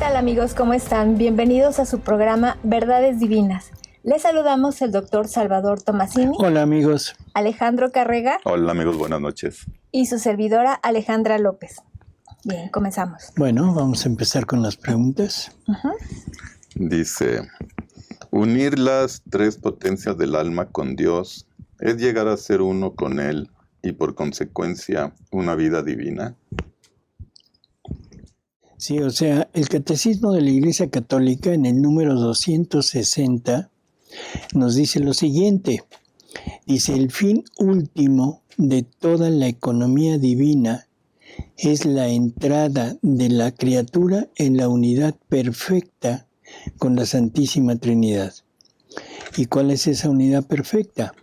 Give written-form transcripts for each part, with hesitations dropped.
tal amigos? ¿Cómo están? Bienvenidos a su programa Verdades Divinas. Les saludamos el doctor Salvador Tomasini. Hola amigos. Alejandro Carrega. Hola amigos, buenas noches. Y su servidora Alejandra López. Bien, comenzamos. Bueno, vamos a empezar con las preguntas. Dice, unir las tres potencias del alma con Dios es llegar a ser uno con Él y por consecuencia una vida divina. Sí, o sea, el Catecismo de la Iglesia Católica en el número 260 nos dice lo siguiente. Dice, el fin último de toda la economía divina es la entrada de la criatura en la unidad perfecta con la Santísima Trinidad. ¿Y cuál es esa unidad perfecta?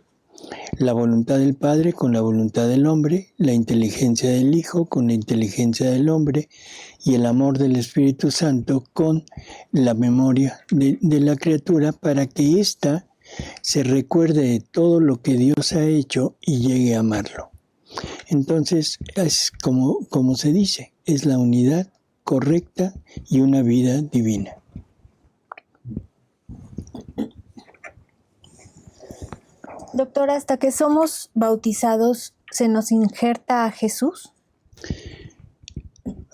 La voluntad del Padre con la voluntad del hombre, la inteligencia del Hijo con la inteligencia del hombre y el amor del Espíritu Santo con la memoria de la criatura para que ésta se recuerde de todo lo que Dios ha hecho y llegue a amarlo. Entonces, es como se dice, es la unidad correcta y una vida divina. Doctor, ¿hasta que somos bautizados se nos injerta a Jesús?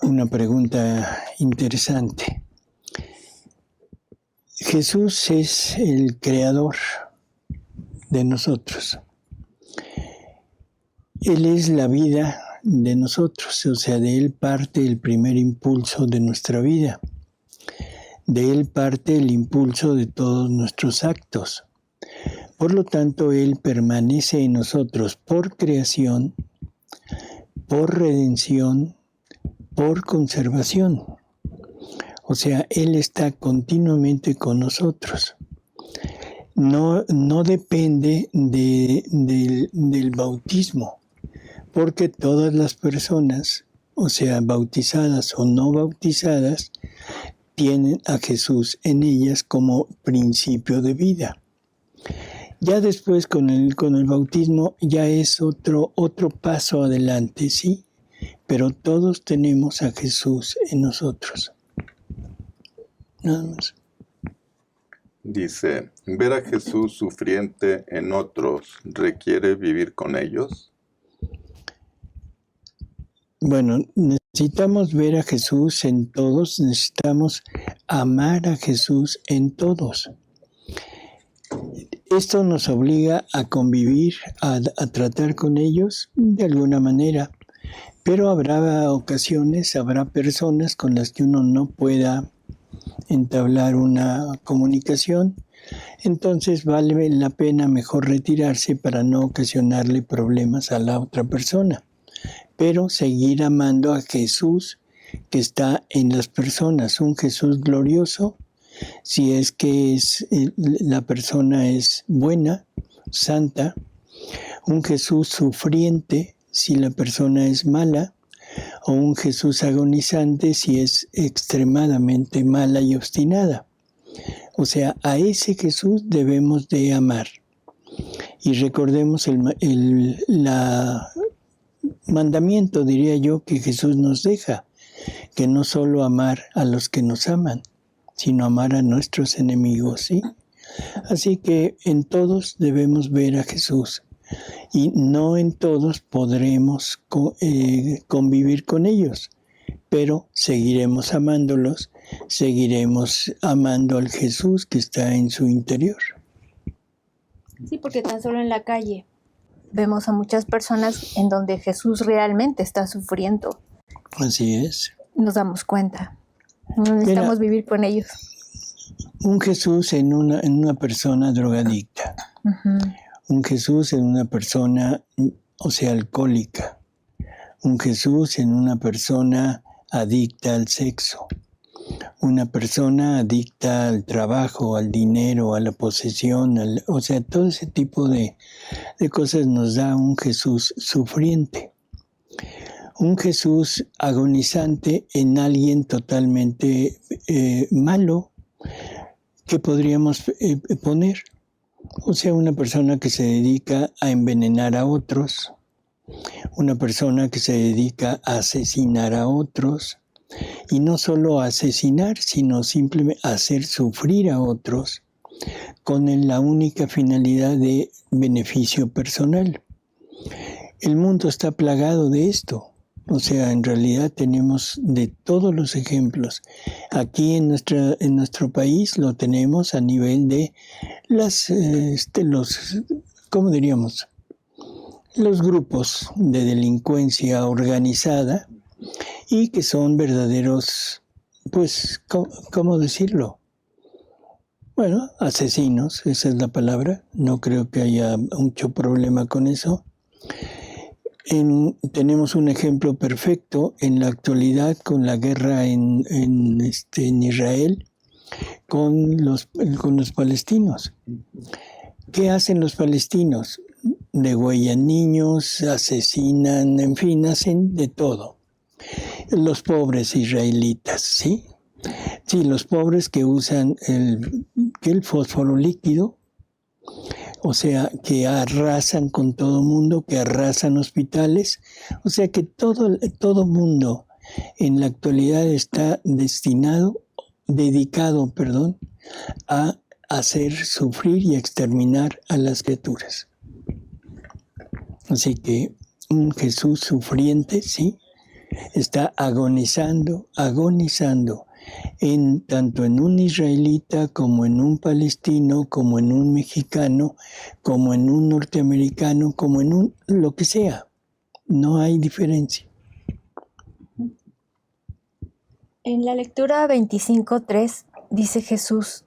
Una pregunta interesante. Jesús es el creador de nosotros. Él es la vida de nosotros, o sea, de Él parte el primer impulso de nuestra vida. De Él parte el impulso de todos nuestros actos. Por lo tanto, Él permanece en nosotros por creación, por redención, por conservación. O sea, Él está continuamente con nosotros. No depende del bautismo, porque todas las personas, o sea, bautizadas o no bautizadas, tienen a Jesús en ellas como principio de vida. Ya después con el bautismo ya es otro paso adelante, ¿sí? Pero todos tenemos a Jesús en nosotros. Nada más. Dice, ver a Jesús sufriente en otros requiere vivir con ellos. Bueno, necesitamos ver a Jesús en todos, necesitamos amar a Jesús en todos. Esto nos obliga a convivir, a tratar con ellos de alguna manera, pero habrá ocasiones, habrá personas con las que uno no pueda entablar una comunicación, entonces vale la pena mejor retirarse para no ocasionarle problemas a la otra persona, pero seguir amando a Jesús que está en las personas, un Jesús glorioso, si es que la persona es buena, santa, un Jesús sufriente si la persona es mala, o un Jesús agonizante si es extremadamente mala y obstinada. O sea, a ese Jesús debemos de amar. Y recordemos el mandamiento, diría yo, que Jesús nos deja, que no solo amar a los que nos aman, sino amar a nuestros enemigos, ¿sí? Así que en todos debemos ver a Jesús y no en todos podremos convivir con ellos, pero seguiremos amándolos, seguiremos amando al Jesús que está en su interior. Sí, porque tan solo en la calle vemos a muchas personas en donde Jesús realmente está sufriendo. Así es. Nos damos cuenta. No necesitamos vivir con ellos. Un Jesús en una persona drogadicta. Un Jesús en una persona, o sea, alcohólica. Un Jesús en una persona adicta al sexo. Una persona adicta al trabajo, al dinero, a la posesión, o sea, todo ese tipo de cosas nos da un Jesús sufriente. Un Jesús agonizante en alguien totalmente malo, ¿qué podríamos poner? O sea, una persona que se dedica a envenenar a otros, una persona que se dedica a asesinar a otros, Y no solo asesinar, sino simplemente hacer sufrir a otros con la única finalidad de beneficio personal. El mundo está plagado de esto. O sea, en realidad tenemos de todos los ejemplos. Aquí en nuestro país lo tenemos a nivel de ¿cómo diríamos? Los grupos de delincuencia organizada y que son verdaderos, pues, ¿cómo decirlo? Bueno, asesinos, esa es la palabra. No creo que haya mucho problema con eso. Tenemos un ejemplo perfecto en la actualidad con la guerra en Israel con los palestinos. ¿Qué hacen los palestinos? Degüellan niños, asesinan, en fin, hacen de todo. Los pobres israelitas, ¿sí? Sí, los pobres que usan el fósforo líquido, o sea, que arrasan con todo mundo, que arrasan hospitales, o sea que todo mundo en la actualidad está dedicado a hacer sufrir y exterminar a las criaturas. Así que un Jesús sufriente, sí, está agonizando, tanto en un israelita, como en un palestino, como en un mexicano, como en un norteamericano, como en lo que sea. No hay diferencia. En la lectura 25:3 dice Jesús: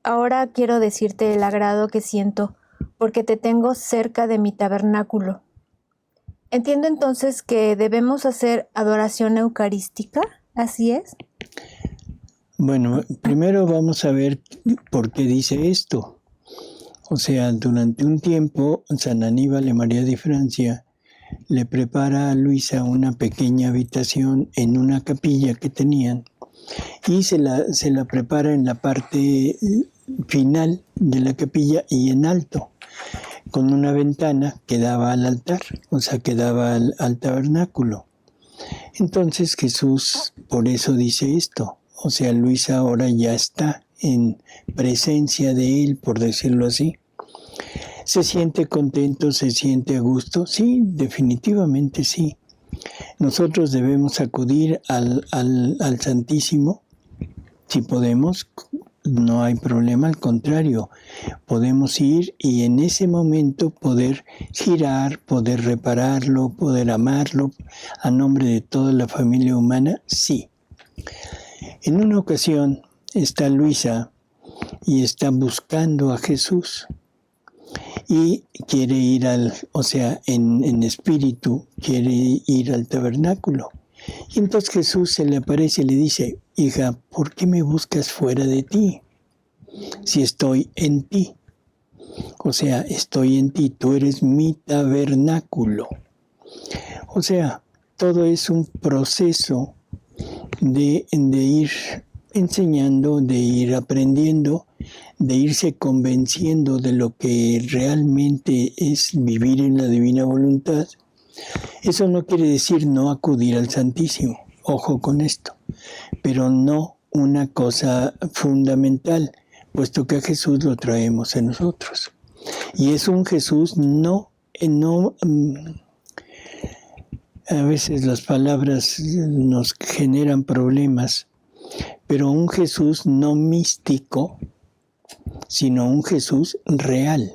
ahora quiero decirte el agrado que siento, porque te tengo cerca de mi tabernáculo. Entiendo entonces que debemos hacer adoración eucarística, ¿así es? Bueno, primero vamos a ver por qué dice esto. O sea, durante un tiempo, San Aníbal y María de Francia le prepara a Luisa una pequeña habitación en una capilla que tenían y se la prepara en la parte final de la capilla y en alto, con una ventana que daba al altar, o sea, que daba al tabernáculo. Entonces Jesús por eso dice esto. O sea, Luisa ahora ya está en presencia de Él, por decirlo así. ¿Se siente contento? ¿Se siente a gusto? Sí, definitivamente sí. Nosotros debemos acudir al Santísimo, si podemos, no hay problema, al contrario, podemos ir y en ese momento poder girar, poder repararlo, poder amarlo a nombre de toda la familia humana, sí. En una ocasión está Luisa y está buscando a Jesús y quiere ir en espíritu, quiere ir al tabernáculo. Y entonces Jesús se le aparece y le dice: hija, ¿por qué me buscas fuera de ti? Si estoy en ti. O sea, estoy en ti, tú eres mi tabernáculo. O sea, todo es un proceso de ir enseñando, de ir aprendiendo, de irse convenciendo de lo que realmente es vivir en la divina voluntad. Eso no quiere decir no acudir al Santísimo, ojo con esto, pero no una cosa fundamental, puesto que a Jesús lo traemos en nosotros. Y es un Jesús a veces las palabras nos generan problemas, pero un Jesús no místico, sino un Jesús real,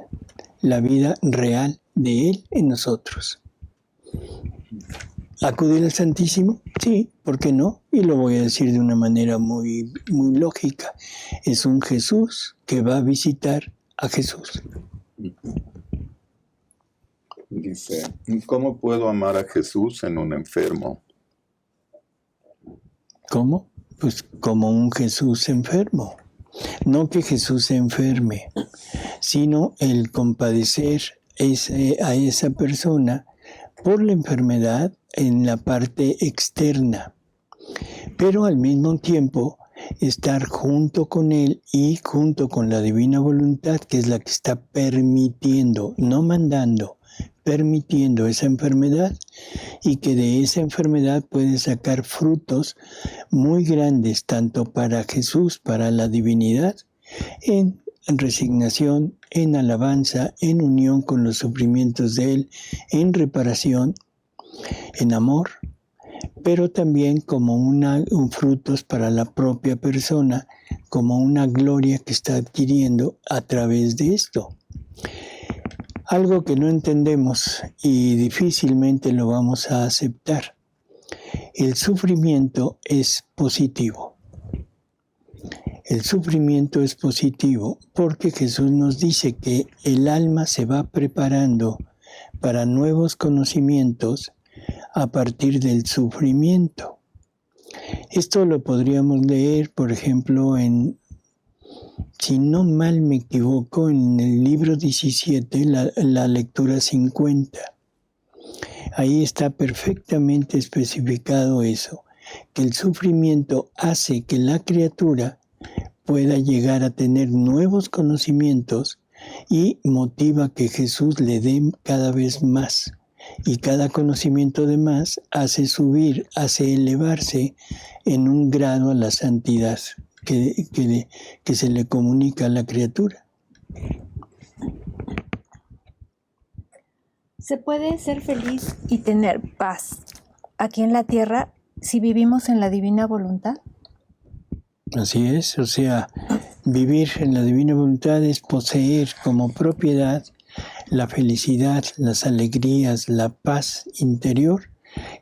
la vida real de Él en nosotros. ¿Acudir al Santísimo? Sí, ¿por qué no? Y lo voy a decir de una manera muy, muy lógica. Es un Jesús que va a visitar a Jesús. Dice, ¿cómo puedo amar a Jesús en un enfermo? ¿Cómo? Pues como un Jesús enfermo. No que Jesús se enferme, sino el compadecer a esa persona por la enfermedad en la parte externa, pero al mismo tiempo estar junto con Él y junto con la divina voluntad, que es la que está permitiendo, no mandando, permitiendo esa enfermedad, y que de esa enfermedad puede sacar frutos muy grandes, tanto para Jesús, para la divinidad, en resignación, en alabanza, en unión con los sufrimientos de Él, en reparación, en amor, pero también como un frutos para la propia persona, como una gloria que está adquiriendo a través de esto. Algo que no entendemos y difícilmente lo vamos a aceptar. El sufrimiento es positivo. El sufrimiento es positivo porque Jesús nos dice que el alma se va preparando para nuevos conocimientos a partir del sufrimiento. Esto lo podríamos leer, por ejemplo, si no mal me equivoco, en el libro 17, la lectura 50. Ahí está perfectamente especificado eso, que el sufrimiento hace que la criatura pueda llegar a tener nuevos conocimientos y motiva que Jesús le dé cada vez más. Y cada conocimiento de más hace subir, hace elevarse en un grado a la santidad que se le comunica a la criatura. ¿Se puede ser feliz y tener paz aquí en la tierra si vivimos en la divina voluntad? Así es, o sea, vivir en la divina voluntad es poseer como propiedad la felicidad, las alegrías, la paz interior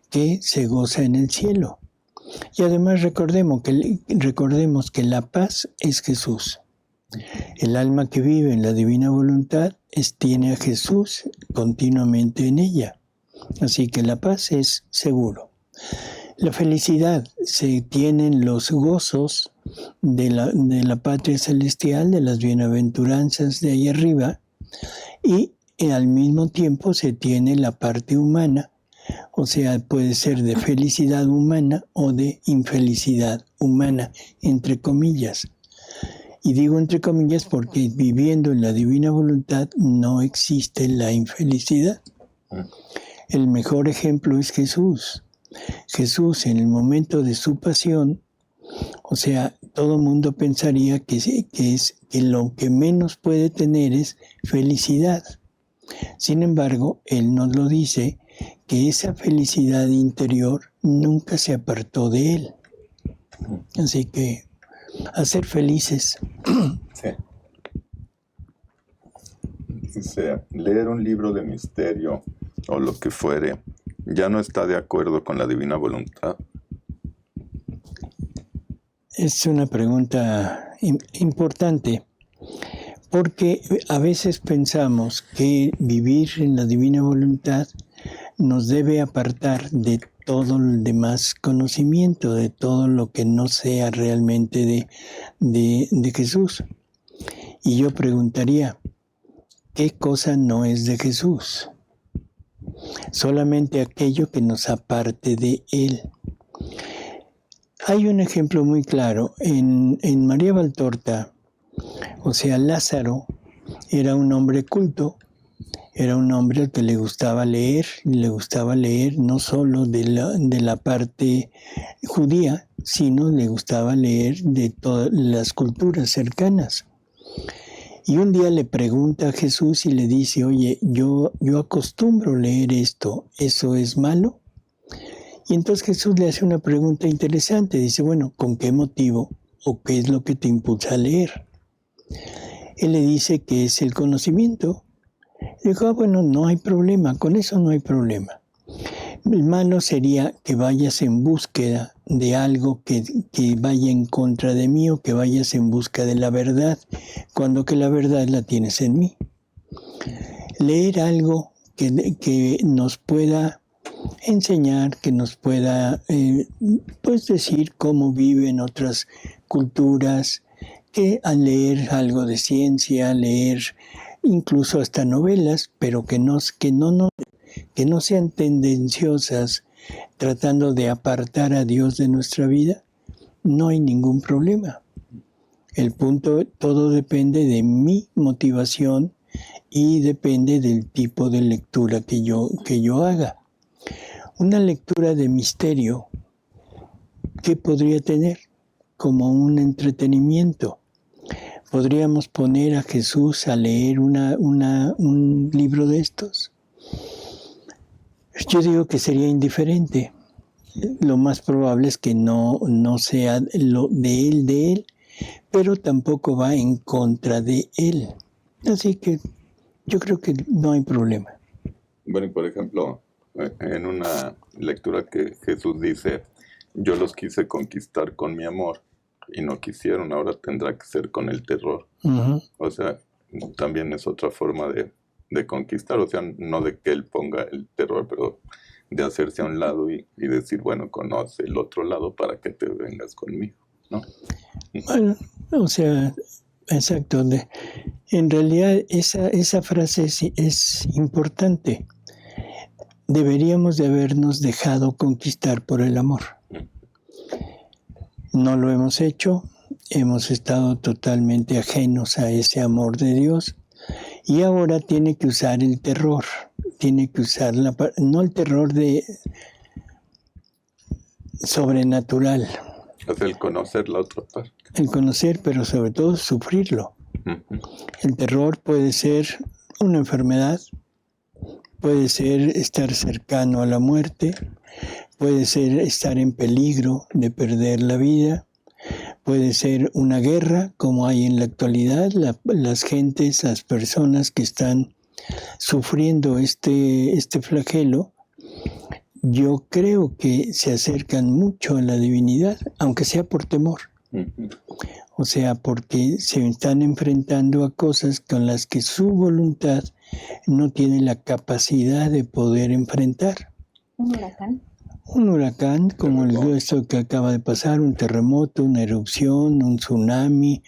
que se goza en el cielo. Y además recordemos que la paz es Jesús. El alma que vive en la divina voluntad tiene a Jesús continuamente en ella. Así que la paz es seguro. La felicidad se tienen los gozos de la patria celestial, de las bienaventuranzas de ahí arriba, y al mismo tiempo se tiene la parte humana, o sea, puede ser de felicidad humana o de infelicidad humana, entre comillas. Y digo entre comillas porque viviendo en la divina voluntad no existe la infelicidad. El mejor ejemplo es Jesús. Jesús en el momento de su pasión, o sea, todo mundo pensaría que lo que menos puede tener es felicidad. Sin embargo, Él nos lo dice, que esa felicidad interior nunca se apartó de Él. Así que, a ser felices. Sí. Dice, leer un libro de misterio o lo que fuere, ¿ya no está de acuerdo con la divina voluntad? Es una pregunta importante, porque a veces pensamos que vivir en la divina voluntad nos debe apartar de todo el demás conocimiento, de todo lo que no sea realmente de Jesús. Y yo preguntaría, ¿qué cosa no es de Jesús? Solamente aquello que nos aparte de Él. Hay un ejemplo muy claro. En María Valtorta, o sea, Lázaro era un hombre culto, era un hombre al que le gustaba leer no solo de la parte judía, sino le gustaba leer de todas las culturas cercanas. Y un día le pregunta a Jesús y le dice, oye, yo acostumbro leer esto, ¿eso es malo? Y entonces Jesús le hace una pregunta interesante, dice, bueno, ¿con qué motivo o qué es lo que te impulsa a leer? Él le dice que es el conocimiento. Dijo, bueno, no hay problema, con eso no hay problema. El malo sería que vayas en búsqueda de algo que vaya en contra de mí o que vayas en busca de la verdad, cuando que la verdad la tienes en mí. Leer algo que nos pueda enseñar, que nos pueda pues decir cómo viven otras culturas, que al leer algo de ciencia, leer incluso hasta novelas, pero que no sean tendenciosas tratando de apartar a Dios de nuestra vida, no hay ningún problema. El punto, todo depende de mi motivación y depende del tipo de lectura que yo haga. Una lectura de misterio, ¿qué podría tener? Como un entretenimiento. ¿Podríamos poner a Jesús a leer un libro de estos? Yo digo que sería indiferente. Lo más probable es que no sea lo de él, pero tampoco va en contra de él. Así que yo creo que no hay problema. Bueno, y por ejemplo, en una lectura que Jesús dice, yo los quise conquistar con mi amor y no quisieron, ahora tendrá que ser con el terror. Uh-huh. O sea, también es otra forma de conquistar, o sea, no de que él ponga el terror, pero de hacerse a un lado y decir, bueno, conoce el otro lado para que te vengas conmigo, ¿no? Bueno, o sea, exacto. En realidad esa frase es importante. Deberíamos de habernos dejado conquistar por el amor. No lo hemos hecho, hemos estado totalmente ajenos a ese amor de Dios y ahora tiene que usar el terror, tiene que usar no el terror de sobrenatural. Es el conocer la otra parte. El conocer, pero sobre todo sufrirlo. Uh-huh. El terror puede ser una enfermedad, puede ser estar cercano a la muerte, puede ser estar en peligro de perder la vida, puede ser una guerra como hay en la actualidad, las gentes, las personas que están sufriendo este flagelo, yo creo que se acercan mucho a la divinidad, aunque sea por temor. Uh-huh. O sea, porque se están enfrentando a cosas con las que su voluntad no tiene la capacidad de poder enfrentar. ¿Un huracán? Un huracán como esto que acaba de pasar, un terremoto, una erupción, un tsunami,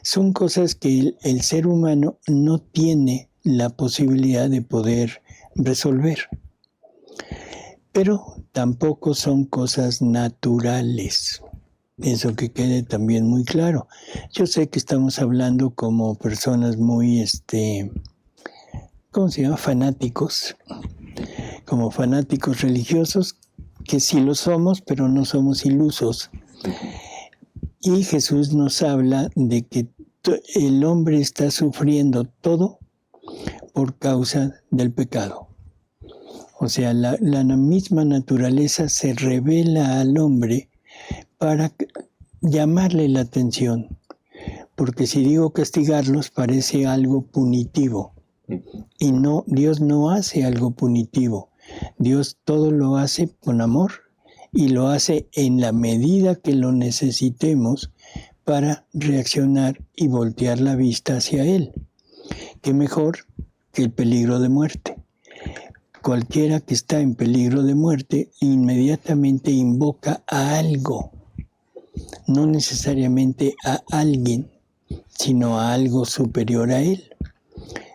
son cosas que el ser humano no tiene la posibilidad de poder resolver. Pero tampoco son cosas naturales. Eso que quede también muy claro. Yo sé que estamos hablando como personas muy, ¿cómo se llama? Fanáticos. Como fanáticos religiosos, que sí lo somos, pero no somos ilusos. Y Jesús nos habla de que el hombre está sufriendo todo por causa del pecado. O sea, la misma naturaleza se revela al hombre para llamarle la atención. Porque si digo castigarlos parece algo punitivo. Y no, Dios no hace algo punitivo. Dios todo lo hace con amor y lo hace en la medida que lo necesitemos para reaccionar y voltear la vista hacia Él. ¿Qué mejor que el peligro de muerte? Cualquiera que está en peligro de muerte inmediatamente invoca a algo, no necesariamente a alguien, sino a algo superior a él.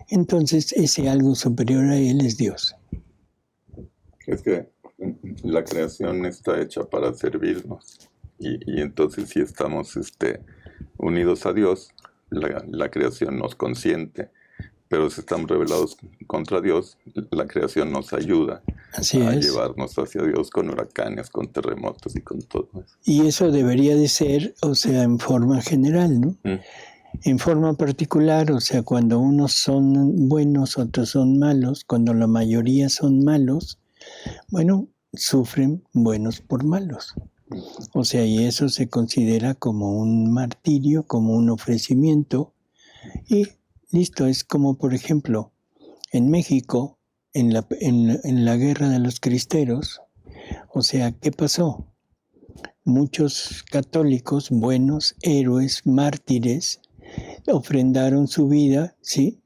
Entonces ese algo superior a él es Dios. Es que la creación está hecha para servirnos y entonces si estamos unidos a Dios, la creación nos consiente. Pero si estamos rebelados contra Dios, la creación nos ayuda a llevarnos hacia Dios con huracanes, con terremotos y con todo eso. Y eso debería de ser, o sea, en forma general, ¿no? En forma particular, o sea, cuando unos son buenos, otros son malos, cuando la mayoría son malos, bueno, sufren buenos por malos. O sea, y eso se considera como un martirio, como un ofrecimiento, y listo, es como por ejemplo, en México, en la guerra de los cristeros, o sea, ¿qué pasó? Muchos católicos, buenos, héroes, mártires, ofrendaron su vida, ¿sí?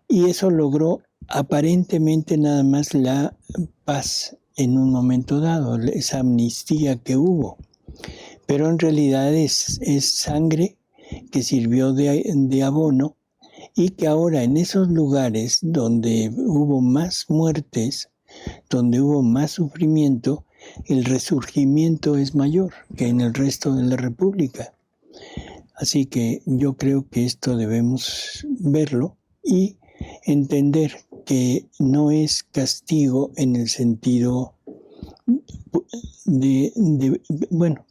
Y eso logró aparentemente nada más la paz en un momento dado, esa amnistía que hubo. Pero en realidad es sangre que sirvió de abono y que ahora en esos lugares donde hubo más muertes, donde hubo más sufrimiento, el resurgimiento es mayor que en el resto de la República. Así que yo creo que esto debemos verlo y entender que no es castigo en el sentido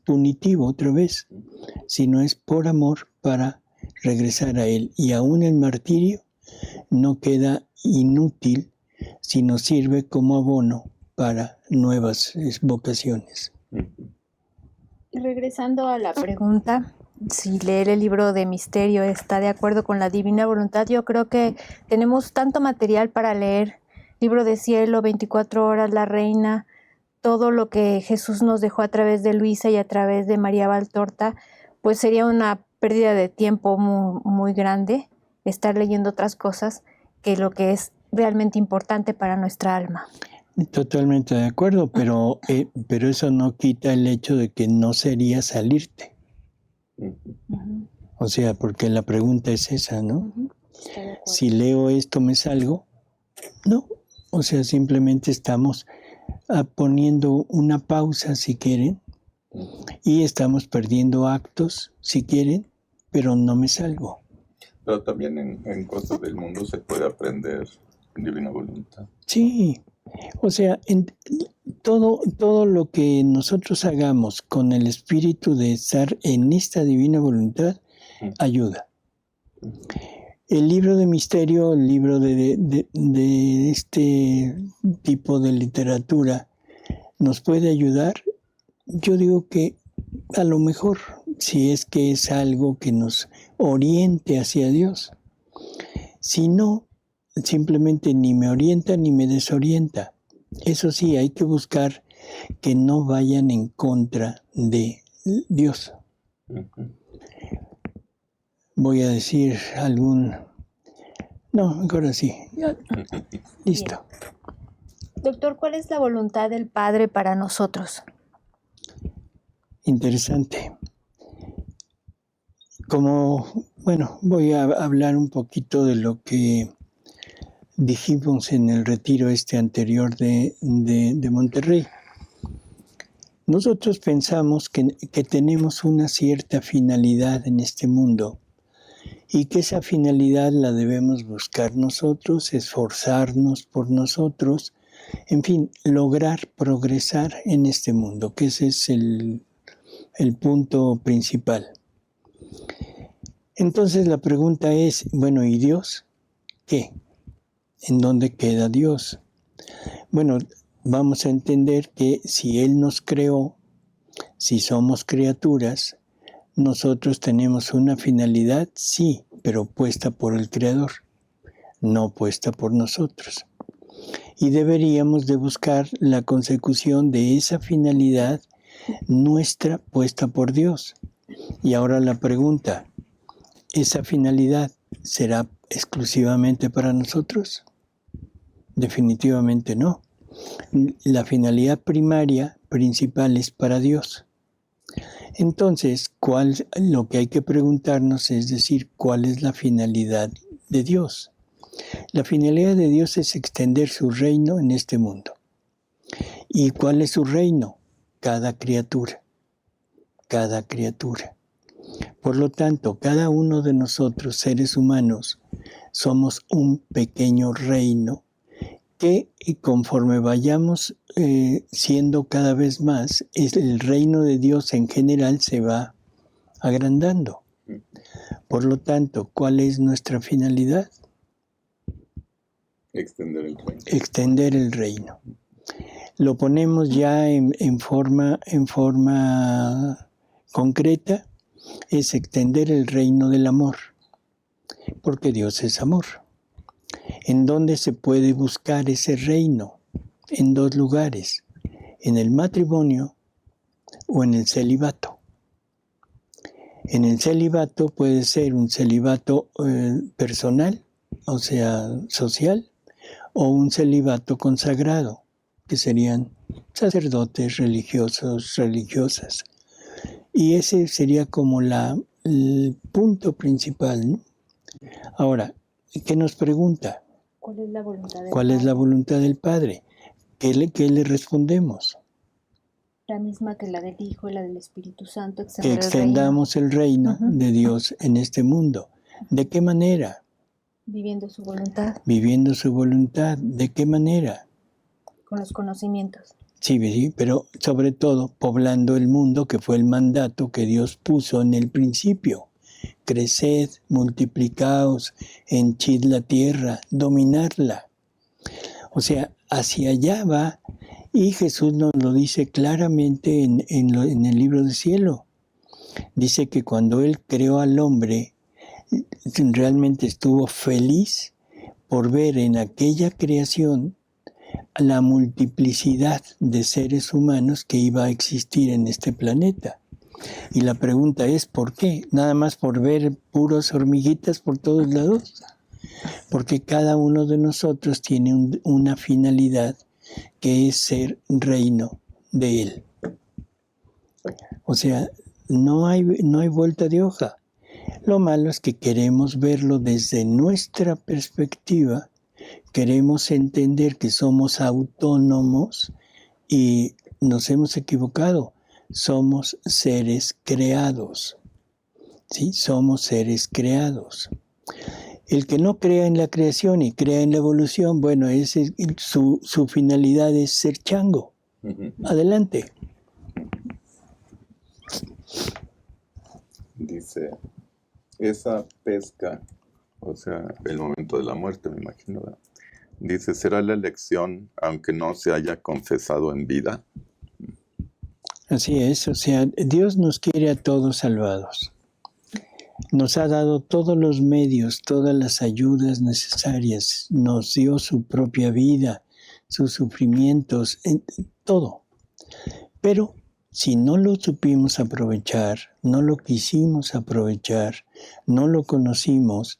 punitivo otra vez, sino es por amor para regresar a Él. Y aún el martirio no queda inútil, sino sirve como abono para nuevas vocaciones. Y regresando a la pregunta, si leer el libro de misterio está de acuerdo con la divina voluntad, yo creo que tenemos tanto material para leer. Libro de Cielo, 24 horas, La Reina, todo lo que Jesús nos dejó a través de Luisa y a través de María Valtorta, pues sería una pérdida de tiempo muy, muy grande estar leyendo otras cosas que lo que es realmente importante para nuestra alma. Totalmente de acuerdo, pero eso no quita el hecho de que no sería salirte. O sea, porque la pregunta es esa, ¿no? Si leo esto, ¿me salgo? No. O sea, simplemente estamos poniendo una pausa, si quieren, y estamos perdiendo actos, si quieren, pero no me salgo. Pero también en cosas del mundo se puede aprender divina voluntad. Sí. O sea, todo lo que nosotros hagamos con el espíritu de estar en esta divina voluntad ayuda. El libro de misterio, el libro de este tipo de literatura, ¿nos puede ayudar? Yo digo que a lo mejor, si es que es algo que nos oriente hacia Dios. Si no, simplemente ni me orienta ni me desorienta. Eso sí, hay que buscar que no vayan en contra de Dios. Voy a decir No, mejor así. Listo. Bien. Doctor, ¿cuál es la voluntad del Padre para nosotros? Interesante. Voy a hablar un poquito de lo que dijimos en el retiro anterior de Monterrey. Nosotros pensamos que tenemos una cierta finalidad en este mundo y que esa finalidad la debemos buscar nosotros, esforzarnos por nosotros, en fin, lograr progresar en este mundo, que ese es el punto principal. Entonces la pregunta es, bueno, ¿y Dios qué? ¿En dónde queda Dios? Bueno, vamos a entender que si Él nos creó, si somos criaturas, nosotros tenemos una finalidad, sí, pero puesta por el Creador, no puesta por nosotros. Y deberíamos de buscar la consecución de esa finalidad nuestra puesta por Dios. Y ahora la pregunta, ¿esa finalidad será exclusivamente para nosotros? Definitivamente no. La finalidad primaria, principal, es para Dios. Entonces, lo que hay que preguntarnos es decir, ¿cuál es la finalidad de Dios? La finalidad de Dios es extender su reino en este mundo. ¿Y cuál es su reino? Cada criatura. Cada criatura. Por lo tanto, cada uno de nosotros, seres humanos, somos un pequeño reino que conforme vayamos siendo cada vez más, el reino de Dios en general se va agrandando. Por lo tanto, ¿cuál es nuestra finalidad? Extender el reino. Extender el reino. Lo ponemos ya en forma concreta, es extender el reino del amor, porque Dios es amor. ¿En dónde se puede buscar ese reino? En dos lugares, en el matrimonio o en el celibato. En el celibato puede ser un celibato personal, o sea, social, o un celibato consagrado, que serían sacerdotes religiosos, religiosas. Y ese sería como el punto principal, ¿no? Ahora, ¿qué nos pregunta? ¿Cuál es la voluntad del ¿Cuál Padre? es la voluntad del Padre? ¿Qué le respondemos? La misma que la del Hijo y la del Espíritu Santo. Que extendamos el reino de Dios en este mundo. ¿De qué manera? Viviendo su voluntad. Viviendo su voluntad. ¿De qué manera? Con los conocimientos. Sí, pero sobre todo poblando el mundo, que fue el mandato que Dios puso en el principio. Creced, multiplicaos, henchid la tierra, dominarla. O sea, hacia allá va, y Jesús nos lo dice claramente en el libro del cielo. Dice que cuando Él creó al hombre, realmente estuvo feliz por ver en aquella creación la multiplicidad de seres humanos que iba a existir en este planeta. Y la pregunta es, ¿por qué? ¿Nada más por ver puros hormiguitas por todos lados? Porque cada uno de nosotros tiene una finalidad, que es ser reino de Él. O sea, no hay vuelta de hoja. Lo malo es que queremos verlo desde nuestra perspectiva, queremos entender que somos autónomos y nos hemos equivocado. Somos seres creados. ¿Sí? Somos seres creados. El que no crea en la creación y crea en la evolución, bueno, su finalidad es ser chango. Adelante. Dice, esa pesca, o sea, el momento de la muerte, me imagino, ¿verdad? Dice, ¿será la elección aunque no se haya confesado en vida? Así es, o sea, Dios nos quiere a todos salvados. Nos ha dado todos los medios, todas las ayudas necesarias, nos dio su propia vida, sus sufrimientos, todo. Pero si no lo supimos aprovechar, no lo quisimos aprovechar, no lo conocimos,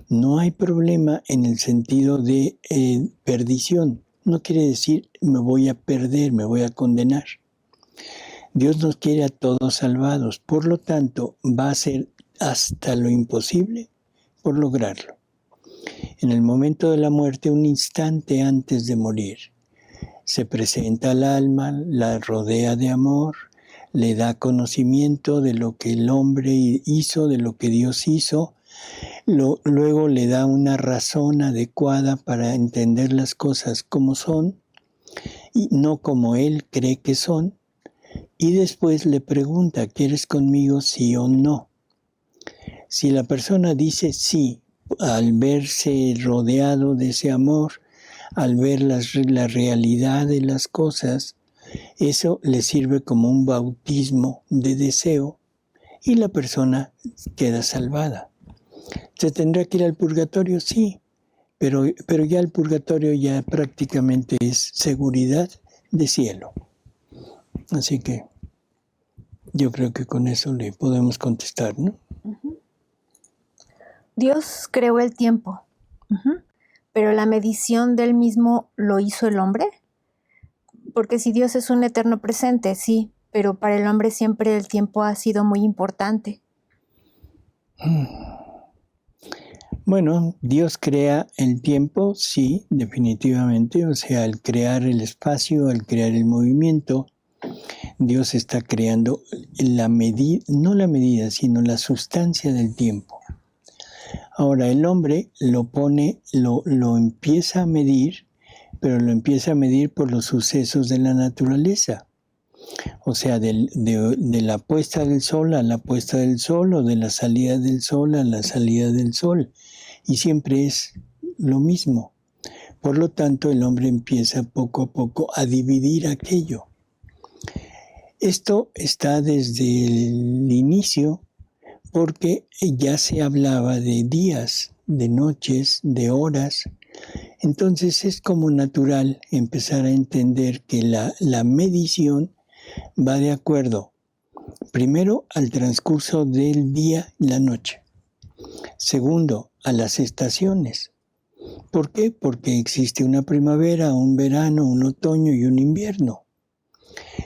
no hay problema en el sentido de perdición. No quiere decir me voy a perder, me voy a condenar. Dios nos quiere a todos salvados, por lo tanto va a hacer hasta lo imposible por lograrlo. En el momento de la muerte, un instante antes de morir, se presenta al alma, la rodea de amor, le da conocimiento de lo que el hombre hizo, de lo que Dios hizo, luego le da una razón adecuada para entender las cosas como son y no como él cree que son, y después le pregunta, ¿quieres conmigo sí o no? Si la persona dice sí, al verse rodeado de ese amor, al ver la realidad de las cosas, eso le sirve como un bautismo de deseo y la persona queda salvada. ¿Se tendrá que ir al purgatorio? Sí, pero ya el purgatorio ya prácticamente es seguridad de cielo. Así que yo creo que con eso le podemos contestar, ¿no? Dios creó el tiempo, pero la medición del mismo lo hizo el hombre. Porque si Dios es un eterno presente, sí, pero para el hombre siempre el tiempo ha sido muy importante. Bueno, Dios crea el tiempo, sí, definitivamente. O sea, al crear el espacio, al crear el movimiento, Dios está creando no la medida, sino la sustancia del tiempo. Ahora, el hombre lo empieza a medir, pero lo empieza a medir por los sucesos de la naturaleza. O sea, de la puesta del sol a la puesta del sol, o de la salida del sol a la salida del sol. Y siempre es lo mismo. Por lo tanto, el hombre empieza poco a poco a dividir aquello. Esto está desde el inicio, porque ya se hablaba de días, de noches, de horas. Entonces es como natural empezar a entender que la medición va de acuerdo, primero, al transcurso del día y la noche. Segundo, a las estaciones. ¿Por qué? Porque existe una primavera, un verano, un otoño y un invierno.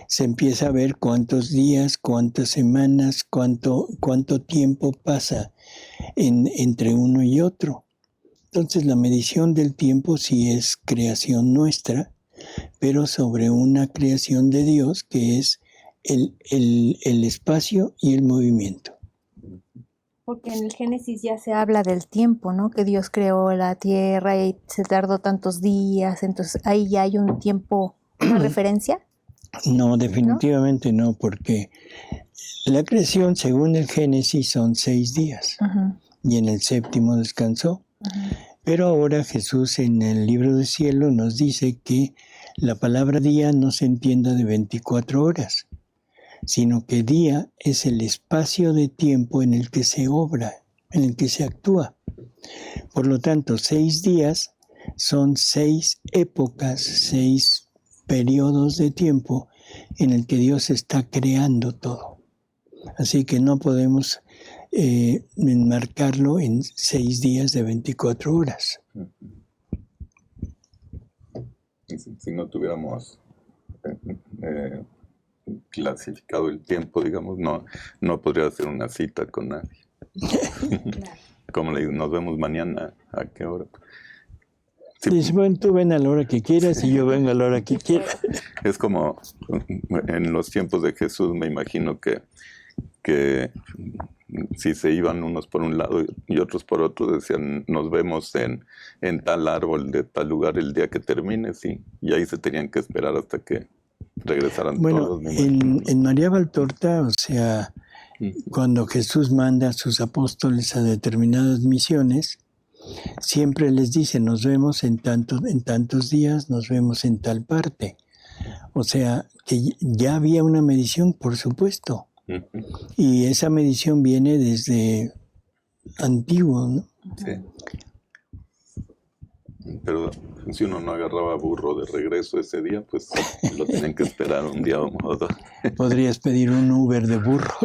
Se empieza a ver cuántos días, cuántas semanas, cuánto tiempo pasa entre uno y otro. Entonces la medición del tiempo sí es creación nuestra, pero sobre una creación de Dios que es el espacio y el movimiento. Porque en el Génesis ya se habla del tiempo, ¿no? Que Dios creó la tierra y se tardó tantos días, entonces ahí ya hay un tiempo una referencia? No, definitivamente no, porque la creación, según el Génesis, son 6 días. Ujú, Y en el séptimo descansó. ujú. Pero ahora Jesús en el libro del cielo nos dice que la palabra día no se entienda de 24 horas, sino que día es el espacio de tiempo en el que se obra, en el que se actúa. Por lo tanto, 6 días son 6 épocas, 6 periodos de tiempo en el que Dios está creando todo. Así que no podemos enmarcarlo en 6 días de 24 horas. Y si no tuviéramos eh, clasificado el tiempo, digamos, no podría hacer una cita con nadie. Como le digo, nos vemos mañana, ¿a qué hora? Sí. Dice, bueno, tú ven a la hora que quieras y yo vengo a la hora que quiera. Es como en los tiempos de Jesús, me imagino que si se iban unos por un lado y otros por otro, decían, nos vemos en tal árbol de tal lugar el día que termine, sí, y ahí se tenían que esperar hasta que regresaran todos. Bueno, en María Valtorta, o sea, cuando Jesús manda a sus apóstoles a determinadas misiones, siempre les dice, nos vemos en tantos días, nos vemos en tal parte. O sea, que ya había una medición, por supuesto. Y esa medición viene desde antiguo, ¿no? Sí. Pero si uno no agarraba burro de regreso ese día, pues lo tenían que esperar un día o dos. Podrías pedir un Uber de burro.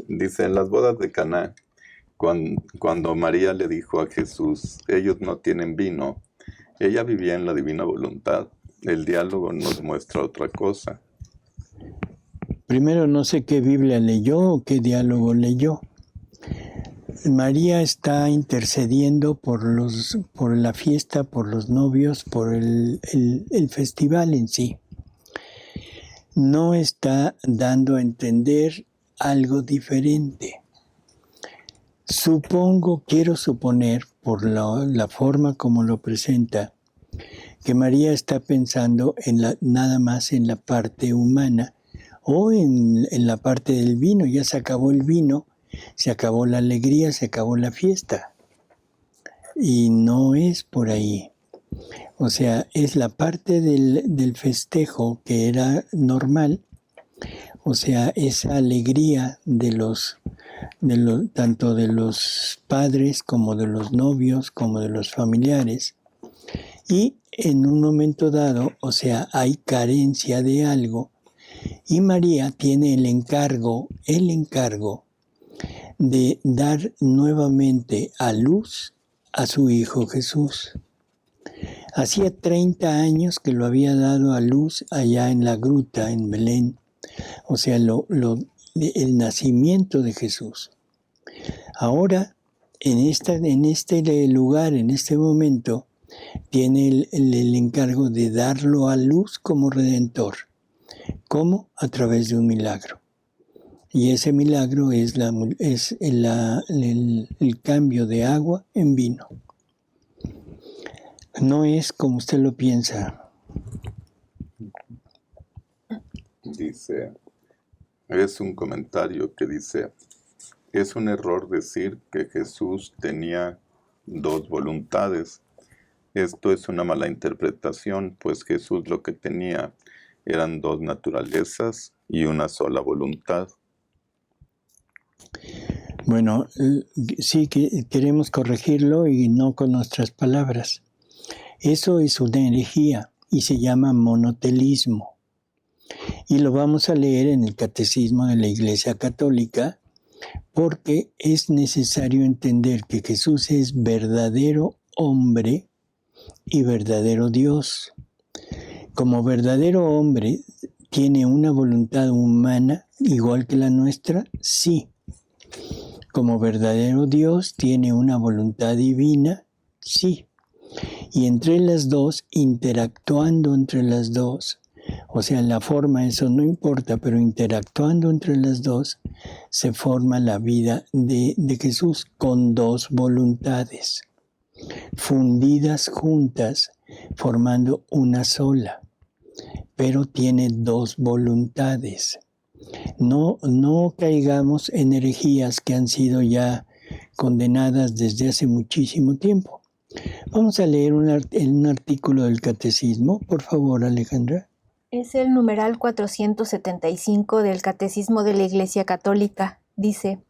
Dice, en las bodas de Caná, cuando María le dijo a Jesús, ellos no tienen vino, ella vivía en la divina voluntad. El diálogo nos muestra otra cosa. Primero, no sé qué Biblia leyó o qué diálogo leyó. María está intercediendo por la fiesta, por los novios, por el festival en sí. No está dando a entender algo diferente. Quiero suponer, por la forma como lo presenta, que María está pensando nada más en la parte humana o en la parte del vino. Ya se acabó el vino, se acabó la alegría, se acabó la fiesta. Y no es por ahí. O sea, es la parte del festejo que era normal. O sea, esa alegría tanto de los padres como de los novios, como de los familiares. Y en un momento dado, o sea, hay carencia de algo. Y María tiene el encargo de dar nuevamente a luz a su Hijo Jesús. Hacía 30 años que lo había dado a luz allá en la gruta, en Belén. O sea, el nacimiento de Jesús. Ahora, en este lugar, en este momento, tiene el encargo de darlo a luz como Redentor. ¿Cómo? A través de un milagro. Y ese milagro es el cambio de agua en vino. No es como usted lo piensa. Dice, es un comentario que dice, es un error decir que Jesús tenía 2 voluntades. Esto es una mala interpretación, pues Jesús lo que tenía eran 2 naturalezas y una sola voluntad. Bueno, sí que queremos corregirlo y no con nuestras palabras. Eso es una herejía y se llama monotelismo. Y lo vamos a leer en el Catecismo de la Iglesia Católica, porque es necesario entender que Jesús es verdadero hombre y verdadero Dios. Como verdadero hombre, ¿tiene una voluntad humana igual que la nuestra? Sí. Como verdadero Dios, ¿tiene una voluntad divina? Sí. Y entre las dos, interactuando entre las dos, o sea, la forma, eso no importa, pero interactuando entre las dos, se forma la vida de Jesús con 2 voluntades, fundidas juntas formando una sola, pero tiene dos voluntades. No caigamos en herejías que han sido ya condenadas desde hace muchísimo tiempo. Vamos a leer un artículo del Catecismo, por favor, Alejandra. Es el numeral 475 del Catecismo de la Iglesia Católica. Dice: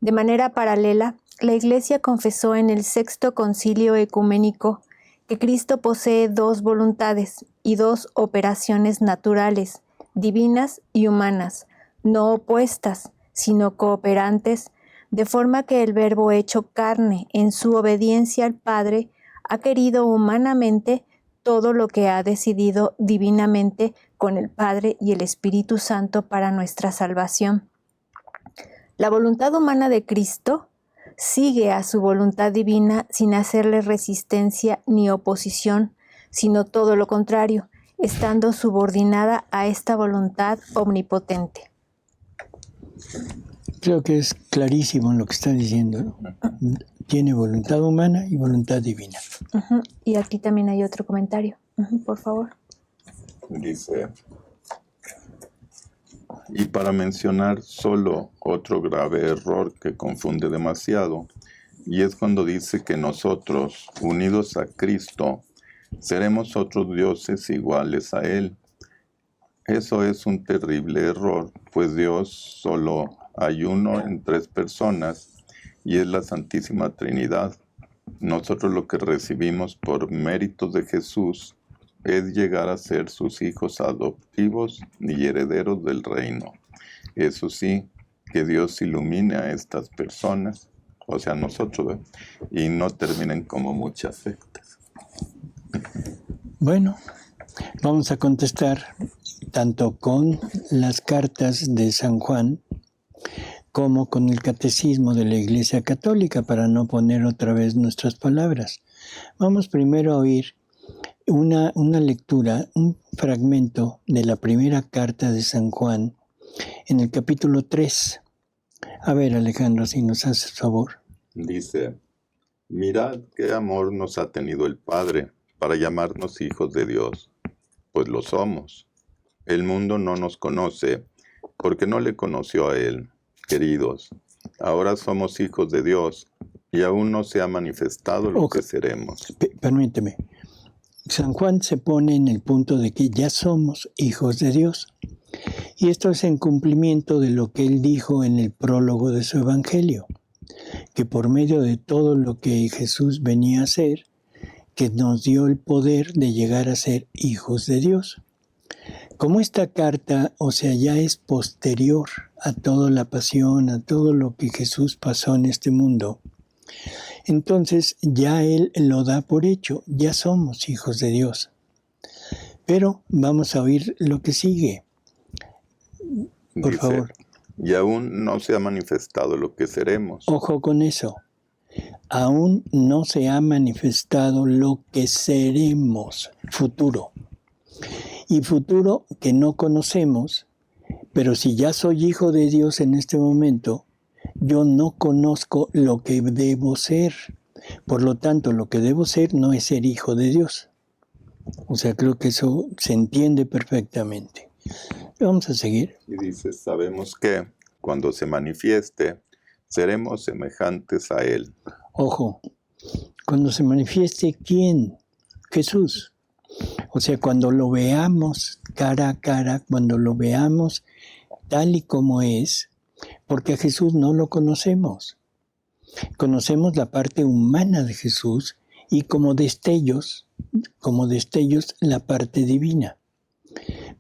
de manera paralela, la Iglesia confesó en el Sexto Concilio Ecuménico que Cristo posee dos voluntades y dos operaciones naturales, divinas y humanas, no opuestas, sino cooperantes, de forma que el Verbo hecho carne en su obediencia al Padre ha querido humanamente todo lo que ha decidido divinamente con el Padre y el Espíritu Santo para nuestra salvación. La voluntad humana de Cristo sigue a su voluntad divina sin hacerle resistencia ni oposición, sino todo lo contrario, estando subordinada a esta voluntad omnipotente. Creo que es clarísimo lo que está diciendo, ¿no? Tiene voluntad humana y voluntad divina. Y aquí también hay otro comentario. Por favor. Dice, y para mencionar solo otro grave error que confunde demasiado, y es cuando dice que nosotros, unidos a Cristo, seremos otros dioses iguales a Él. Eso es un terrible error, pues Dios solo hay uno en tres personas, y es la Santísima Trinidad. Nosotros lo que recibimos por méritos de Jesús es llegar a ser sus hijos adoptivos y herederos del reino. Eso sí, que Dios ilumine a estas personas, o sea, nosotros, y no terminen como muchas sectas. Bueno, vamos a contestar tanto con las cartas de San Juan como con el Catecismo de la Iglesia Católica, para no poner otra vez nuestras palabras. Vamos primero a oír una lectura, un fragmento de la primera carta de San Juan en el capítulo 3. A ver, Alejandro, si nos haces favor. Dice, mirad qué amor nos ha tenido el Padre para llamarnos hijos de Dios, pues lo somos. El mundo no nos conoce porque no le conoció a Él. Queridos, ahora somos hijos de Dios y aún no se ha manifestado lo que seremos. Permíteme. San Juan se pone en el punto de que ya somos hijos de Dios. Y esto es en cumplimiento de lo que él dijo en el prólogo de su evangelio, que por medio de todo lo que Jesús venía a hacer, que nos dio el poder de llegar a ser hijos de Dios. Como esta carta, o sea, ya es posterior a toda la pasión, a todo lo que Jesús pasó en este mundo, entonces ya Él lo da por hecho, ya somos hijos de Dios. Pero vamos a oír lo que sigue. Por Dice, favor. Y aún no se ha manifestado lo que seremos. Ojo con eso. Aún no se ha manifestado lo que seremos, futuro. Y futuro que no conocemos, pero si ya soy hijo de Dios en este momento, yo no conozco lo que debo ser. Por lo tanto, lo que debo ser no es ser hijo de Dios. O sea, creo que eso se entiende perfectamente. Vamos a seguir. Y dice, sabemos que cuando se manifieste, seremos semejantes a Él. Ojo, cuando se manifieste, ¿quién? Jesús. O sea, cuando lo veamos cara a cara, cuando lo veamos tal y como es, porque a Jesús no lo conocemos. Conocemos la parte humana de Jesús y como destellos la parte divina.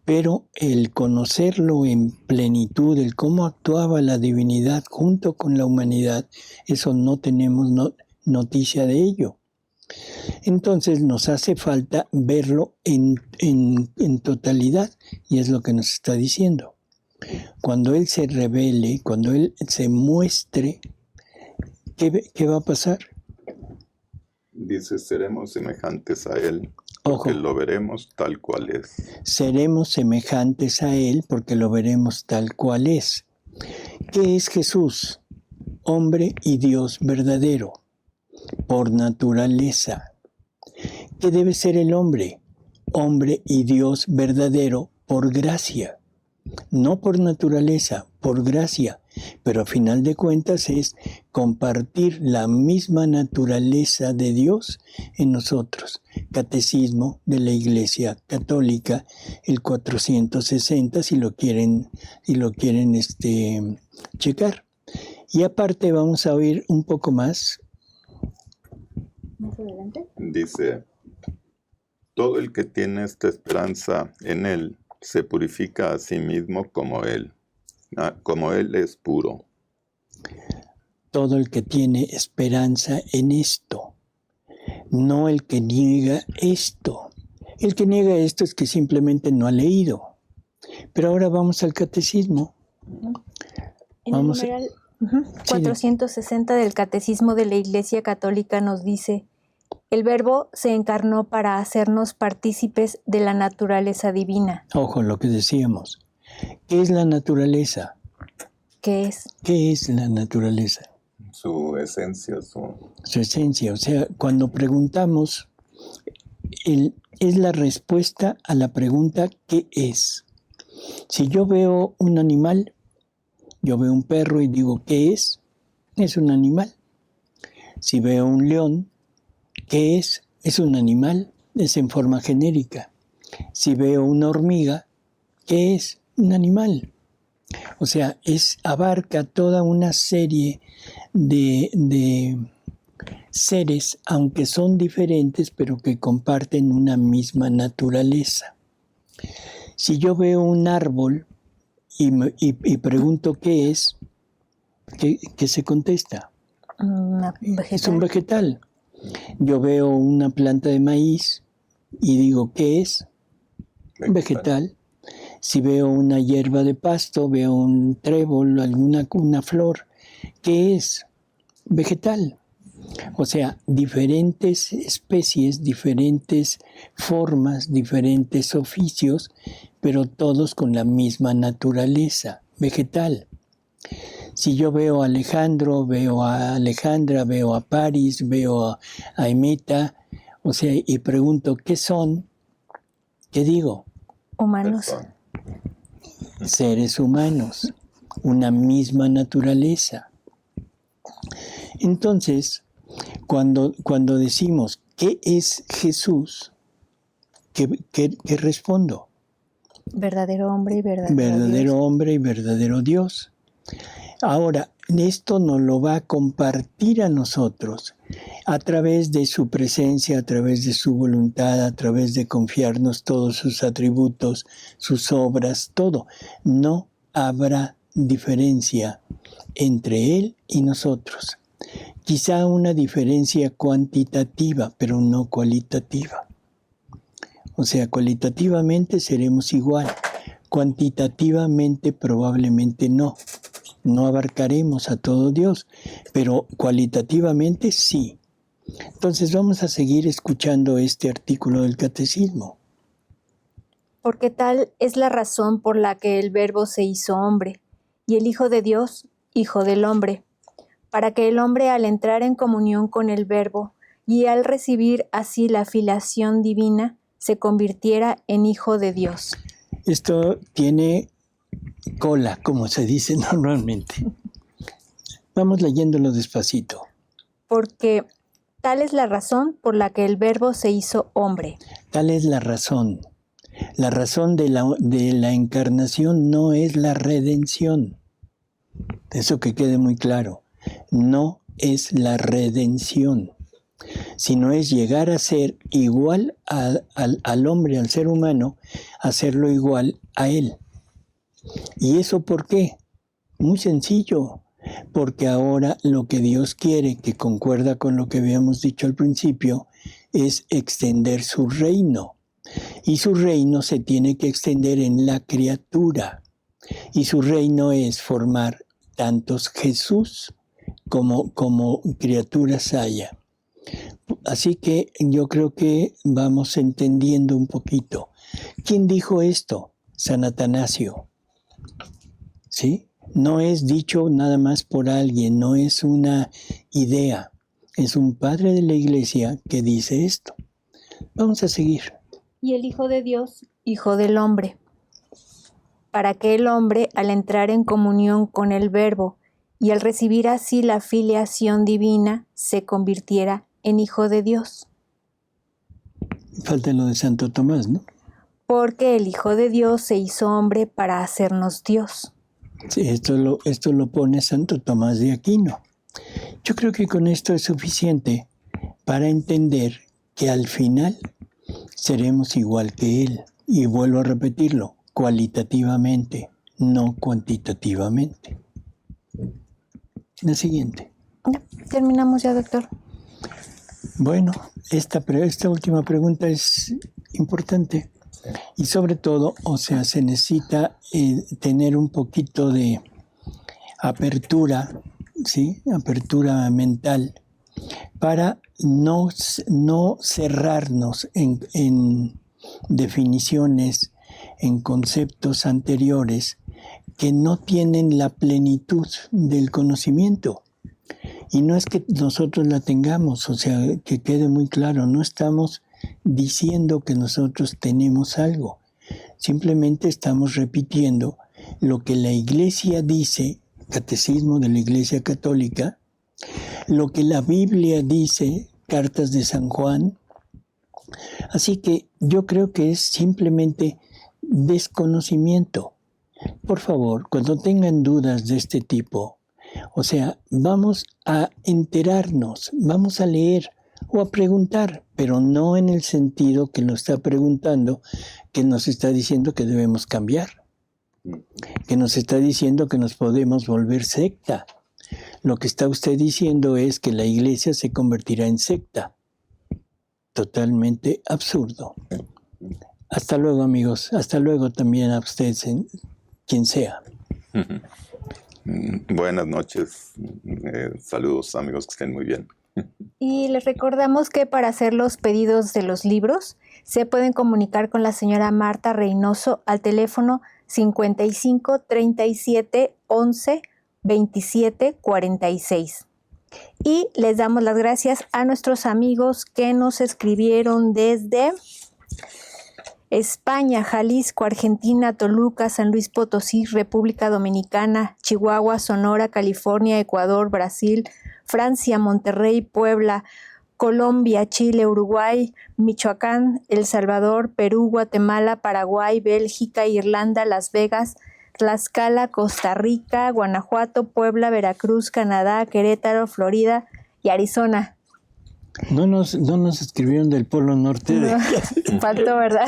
Pero el conocerlo en plenitud, el cómo actuaba la divinidad junto con la humanidad, eso no tenemos noticia de ello. Entonces nos hace falta verlo en totalidad, y es lo que nos está diciendo. Cuando Él se revele, cuando Él se muestre, ¿qué va a pasar? Dice, seremos semejantes a Él, Ojo, porque lo veremos tal cual es. seremos semejantes a Él porque lo veremos tal cual es. ¿Qué es Jesús? Hombre y Dios verdadero, por naturaleza. ¿Qué debe ser el hombre? Hombre y Dios verdadero por gracia, no por naturaleza, por gracia, pero a final de cuentas es compartir la misma naturaleza de Dios en nosotros. Catecismo de la Iglesia Católica, el 460, si lo quieren checar. Y aparte vamos a oír un poco más. Más adelante. Dice, todo el que tiene esta esperanza en Él se purifica a sí mismo como Él es puro. Todo el que tiene esperanza en esto, no el que niega esto. El que niega esto es que simplemente no ha leído. Pero ahora vamos al catecismo. En el numeral 460 del Catecismo de la Iglesia Católica nos dice: el Verbo se encarnó para hacernos partícipes de la naturaleza divina. Ojo, lo que decíamos. ¿Qué es la naturaleza? ¿Qué es? ¿Qué es la naturaleza? Su esencia, Su esencia. O sea, cuando preguntamos, es la respuesta a la pregunta ¿qué es? Si yo veo un animal, yo veo un perro y digo ¿qué es? Es un animal. Si veo un león, ¿qué es? Es un animal, es en forma genérica. Si veo una hormiga, ¿qué es? Un animal. O sea, abarca toda una serie de seres, aunque son diferentes, pero que comparten una misma naturaleza. Si yo veo un árbol y pregunto ¿qué es? ¿Qué se contesta? Es un vegetal. Yo veo una planta de maíz y digo ¿qué es? Vegetal. Si veo una hierba de pasto, veo un trébol, una flor, ¿qué es? Vegetal. O sea, diferentes especies, diferentes formas, diferentes oficios, pero todos con la misma naturaleza, vegetal. Si yo veo a Alejandro, veo a Alejandra, veo a Paris, veo a Emeta, o sea, y pregunto, ¿qué son? ¿Qué digo? Humanos. Seres humanos, una misma naturaleza. Entonces, cuando decimos ¿qué es Jesús? ¿Qué respondo? Verdadero hombre y verdadero Dios. Verdadero hombre y verdadero Dios. Ahora, esto nos lo va a compartir a nosotros a través de su presencia, a través de su voluntad, a través de confiarnos todos sus atributos, sus obras, todo. No habrá diferencia entre Él y nosotros. Quizá una diferencia cuantitativa, pero no cualitativa. O sea, cualitativamente seremos igual, cuantitativamente probablemente no. No abarcaremos a todo Dios, pero cualitativamente sí. Entonces vamos a seguir escuchando este artículo del Catecismo. Porque tal es la razón por la que el Verbo se hizo hombre, y el Hijo de Dios, Hijo del hombre, para que el hombre al entrar en comunión con el Verbo y al recibir así la filiación divina, se convirtiera en Hijo de Dios. Esto tiene cola, como se dice normalmente. Vamos leyéndolo despacito. Porque tal es la razón por la que el Verbo se hizo hombre. Tal es la razón. La razón de la encarnación no es la redención. Eso que quede muy claro. No es la redención, sino es llegar a ser igual al hombre, al ser humano, hacerlo igual a él. ¿Y eso por qué? Muy sencillo, porque ahora lo que Dios quiere, que concuerda con lo que habíamos dicho al principio, es extender su reino. Y su reino se tiene que extender en la criatura. Y su reino es formar tantos Jesús como criaturas haya. Así que yo creo que vamos entendiendo un poquito. ¿Quién dijo esto? San Atanasio. ¿Sí? No es dicho nada más por alguien, no es una idea. Es un padre de la Iglesia que dice esto. Vamos a seguir. Y el Hijo de Dios, Hijo del Hombre, para que el hombre, al entrar en comunión con el Verbo y al recibir así la filiación divina, se convirtiera en Hijo de Dios. Falta lo de Santo Tomás, ¿no? Porque el Hijo de Dios se hizo hombre para hacernos Dios. Sí, esto lo pone Santo Tomás de Aquino. Yo creo que con esto es suficiente para entender que al final seremos igual que Él. Y vuelvo a repetirlo, cualitativamente, no cuantitativamente. La siguiente. Ya, terminamos ya, doctor. Bueno, esta última pregunta es importante. Y sobre todo, o sea, se necesita tener un poquito de apertura, ¿sí? Apertura mental, para no cerrarnos en definiciones, en conceptos anteriores que no tienen la plenitud del conocimiento. Y no es que nosotros la tengamos, o sea, que quede muy claro, no estamos diciendo que nosotros tenemos algo. Simplemente estamos repitiendo lo que la Iglesia dice, Catecismo de la Iglesia Católica, lo que la Biblia dice, Cartas de San Juan. Así que yo creo que es simplemente desconocimiento. Por favor, cuando tengan dudas de este tipo, o sea, vamos a enterarnos, vamos a leer o a preguntar, pero no en el sentido que lo está preguntando, que nos está diciendo que debemos cambiar, que nos está diciendo que nos podemos volver secta. Lo que está usted diciendo es que la Iglesia se convertirá en secta. Totalmente absurdo. Hasta luego, amigos. Hasta luego también a ustedes, quien sea. Buenas noches. Saludos, amigos, que estén muy bien. Y les recordamos que para hacer los pedidos de los libros se pueden comunicar con la señora Marta Reynoso al teléfono 55 37 11 27 46. Y les damos las gracias a nuestros amigos que nos escribieron desde España, Jalisco, Argentina, Toluca, San Luis Potosí, República Dominicana, Chihuahua, Sonora, California, Ecuador, Brasil, Francia, Monterrey, Puebla, Colombia, Chile, Uruguay, Michoacán, El Salvador, Perú, Guatemala, Paraguay, Bélgica, Irlanda, Las Vegas, Tlaxcala, Costa Rica, Guanajuato, Puebla, Veracruz, Canadá, Querétaro, Florida y Arizona. No nos escribieron del Polo Norte. No, faltó, ¿verdad?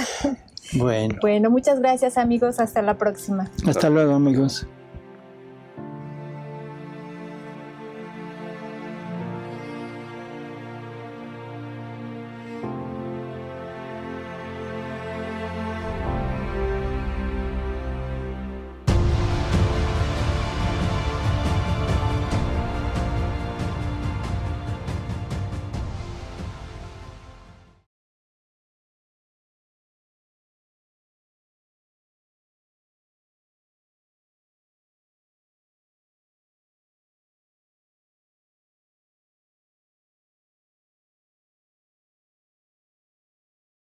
Bueno. Bueno, muchas gracias, amigos. Hasta la próxima. Hasta luego, amigos.